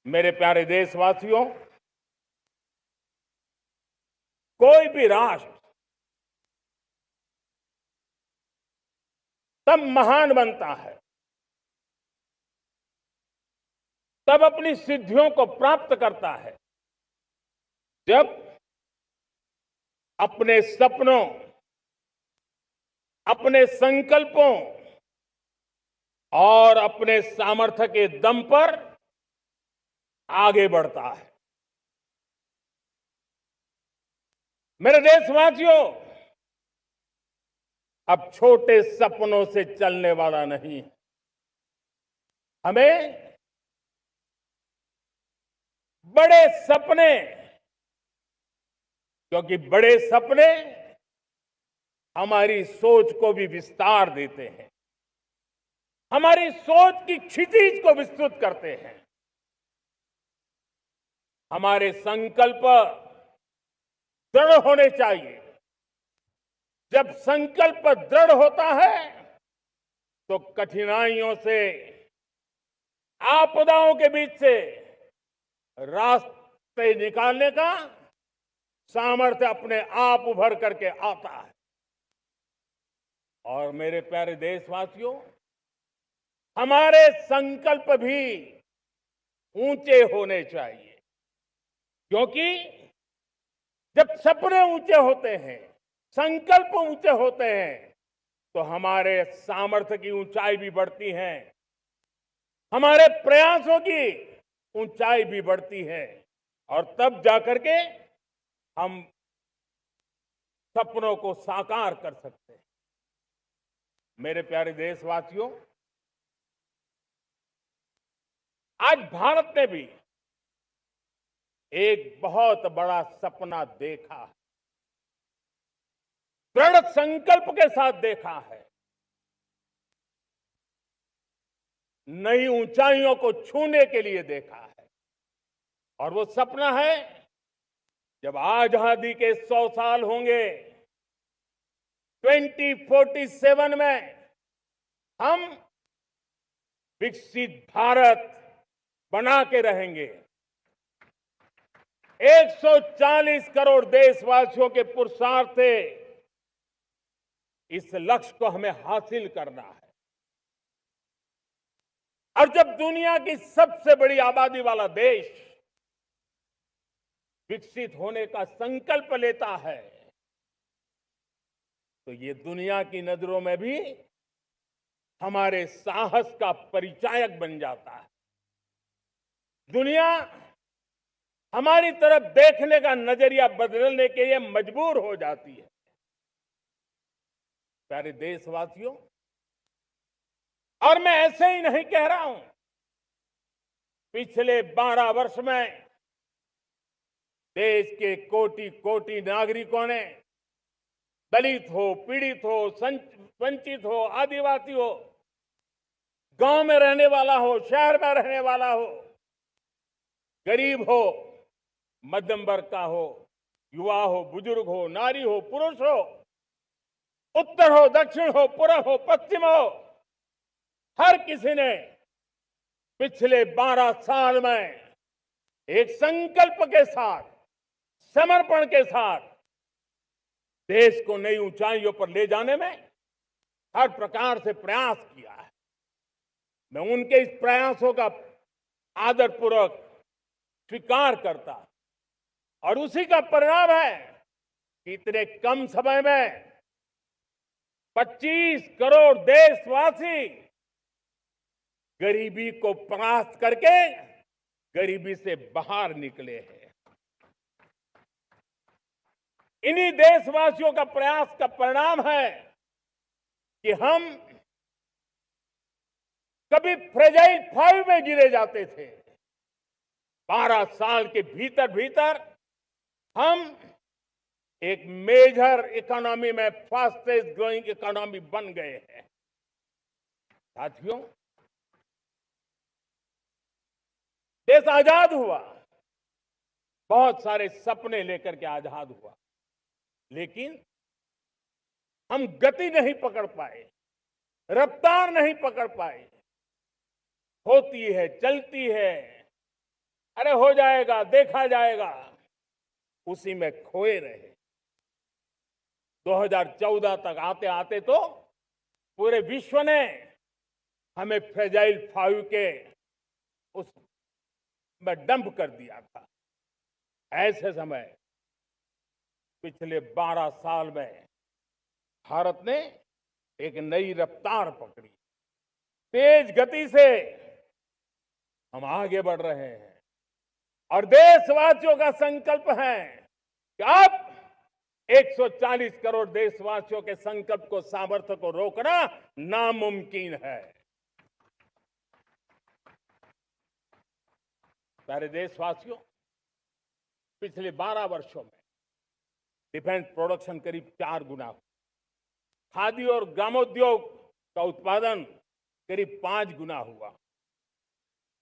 मेरे प्यारे देशवासियों, कोई भी राष्ट्र तब महान बनता है, तब अपनी सिद्धियों को प्राप्त करता है, जब अपने सपनों, अपने संकल्पों और अपने सामर्थ्य के दम पर आगे बढ़ता है। मेरे देशवासियों, अब छोटे सपनों से चलने वाला नहीं, हमें बड़े सपने, क्योंकि बड़े सपने हमारी सोच को भी विस्तार देते हैं, हमारी सोच की क्षितिज को विस्तृत करते हैं, हमारे संकल्प दृढ़ होने चाहिए। जब संकल्प दृढ़ होता है तो कठिनाइयों से, आपदाओं के बीच से रास्ते निकालने का सामर्थ्य अपने आप उभर करके आता है। और मेरे प्यारे देशवासियों, हमारे संकल्प भी ऊंचे होने चाहिए, क्योंकि जब सपने ऊंचे होते हैं, संकल्प ऊंचे होते हैं, तो हमारे सामर्थ्य की ऊंचाई भी बढ़ती है, हमारे प्रयासों की ऊंचाई भी बढ़ती है, और तब जाकर के हम सपनों को साकार कर सकते हैं। मेरे प्यारे देशवासियों, आज भारत ने भी एक बहुत बड़ा सपना देखा है, दृढ़ संकल्प के साथ देखा है, नई ऊंचाइयों को छूने के लिए देखा है। और वो सपना है, जब आजादी के 100 साल होंगे, 2047 में हम विकसित भारत बना के रहेंगे। 140 करोड़ देशवासियों के पुरुषार्थ से इस लक्ष्य को हमें हासिल करना है। और जब दुनिया की सबसे बड़ी आबादी वाला देश विकसित होने का संकल्प लेता है, तो ये दुनिया की नजरों में भी हमारे साहस का परिचायक बन जाता है। दुनिया हमारी तरफ देखने का नजरिया बदलने के लिए मजबूर हो जाती है। प्यारे देशवासियों, और मैं ऐसे ही नहीं कह रहा हूं, पिछले 12 वर्ष में देश के कोटि कोटि नागरिकों ने, दलित हो, पीड़ित हो, वंचित हो, आदिवासी हो, गांव में रहने वाला हो, शहर में रहने वाला हो, गरीब हो, मध्यम वर्ग का हो, युवा हो, बुजुर्ग हो, नारी हो, पुरुष हो, उत्तर हो, दक्षिण हो, पूर्व हो, पश्चिम हो, हर किसी ने पिछले 12 साल में एक संकल्प के साथ, समर्पण के साथ देश को नई ऊंचाइयों पर ले जाने में हर प्रकार से प्रयास किया है। मैं उनके इस प्रयासों का आदरपूर्वक स्वीकार करता, और उसी का परिणाम है कि इतने कम समय में 25 करोड़ देशवासी गरीबी को परास्त करके गरीबी से बाहर निकले हैं। इन्हीं देशवासियों का प्रयास का परिणाम है कि हम कभी फ्रेजाइल 5 में गिरे जाते थे, 12 साल के भीतर भीतर हम एक मेजर इकोनॉमी में फास्टेस्ट ग्रोइंग इकोनॉमी बन गए हैं। साथियों, देश आजाद हुआ, बहुत सारे सपने लेकर के आजाद हुआ, लेकिन हम गति नहीं पकड़ पाए, रफ्तार नहीं पकड़ पाए। होती है, चलती है, अरे हो जाएगा, देखा जाएगा, उसी में खोए रहे। 2014 तक आते आते तो पूरे विश्व ने हमें फ्रेजाइल 5 के उस में डंप कर दिया था। ऐसे समय पिछले 12 साल में भारत ने एक नई रफ्तार पकड़ी। तेज गति से हम आगे बढ़ रहे हैं और देशवासियों का संकल्प है कि अब 140 करोड़ देशवासियों के संकल्प को, सामर्थ्य को रोकना नामुमकिन है। प्यारे देशवासियों, पिछले 12 वर्षों में डिफेंस प्रोडक्शन करीब 4 गुना हुआ। खादी और ग्रामोद्योग का उत्पादन करीब 5 गुना हुआ।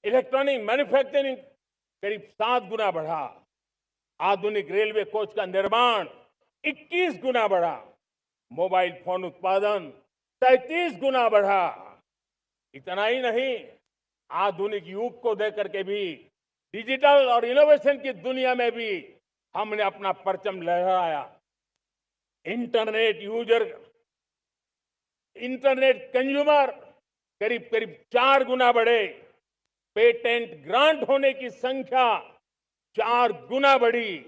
इलेक्ट्रॉनिक मैन्युफैक्चरिंग करीब 7 गुना बढ़ा। आधुनिक रेलवे कोच का निर्माण 21 गुना बढ़ा। मोबाइल फोन उत्पादन 33 गुना बढ़ा। इतना ही नहीं, आधुनिक युग को देकर के भी डिजिटल और इनोवेशन की दुनिया में भी हमने अपना परचम लहराया। इंटरनेट कंज्यूमर करीब करीब 4 गुना बढ़े। पेटेंट ग्रांट होने की संख्या 4 गुना बढ़ी।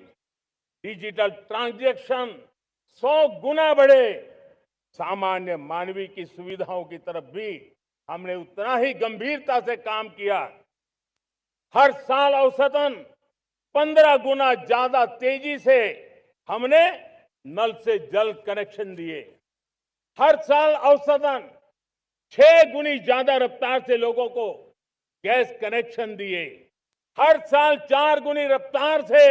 डिजिटल ट्रांजैक्शन 100 गुना बढ़े। सामान्य मानवीय की सुविधाओं की तरफ भी हमने उतना ही गंभीरता से काम किया। हर साल औसतन 15 गुना ज्यादा तेजी से हमने नल से जल कनेक्शन दिए। हर साल औसतन 6 गुनी ज्यादा रफ्तार से लोगों को गैस कनेक्शन दिए। हर साल 4 गुनी रफ्तार से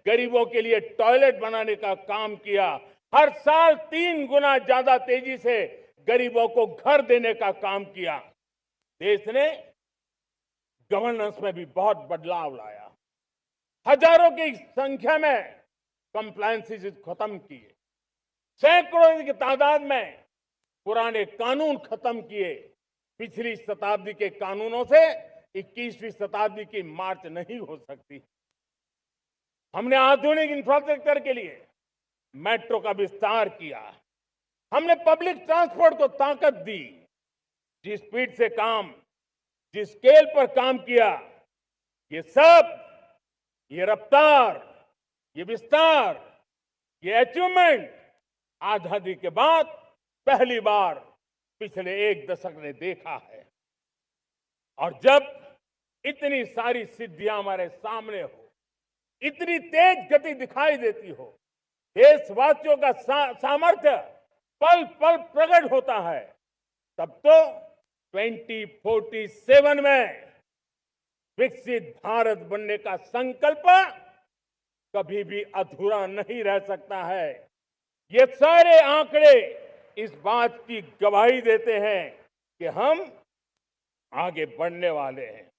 गरीबों के लिए टॉयलेट बनाने का काम किया। हर साल 3 गुना ज्यादा तेजी से गरीबों को घर देने का काम किया। देश ने गवर्नेंस में भी बहुत बदलाव लाया। हजारों की संख्या में कंप्लायंसेस खत्म किए। सैकड़ों की तादाद में पुराने कानून खत्म किए। पिछली शताब्दी के कानूनों से 21वीं शताब्दी की मार्च नहीं हो सकती। हमने आधुनिक इंफ्रास्ट्रक्चर के लिए मेट्रो का विस्तार किया। हमने पब्लिक ट्रांसपोर्ट को ताकत दी। जिस स्पीड से काम, जिस स्केल पर काम किया, ये सब, ये रफ्तार, ये विस्तार, ये अचीवमेंट आजादी के बाद पहली बार पिछले 1 दशक ने देखा है। और जब इतनी सारी सिद्धियां हमारे सामने हो, इतनी तेज गति दिखाई देती हो, देशवासियों का सामर्थ्य पल पल प्रकट होता है, तब तो 2047 में विकसित भारत बनने का संकल्प कभी भी अधूरा नहीं रह सकता है। ये सारे आंकड़े इस बात की गवाही देते हैं कि हम आगे बढ़ने वाले हैं।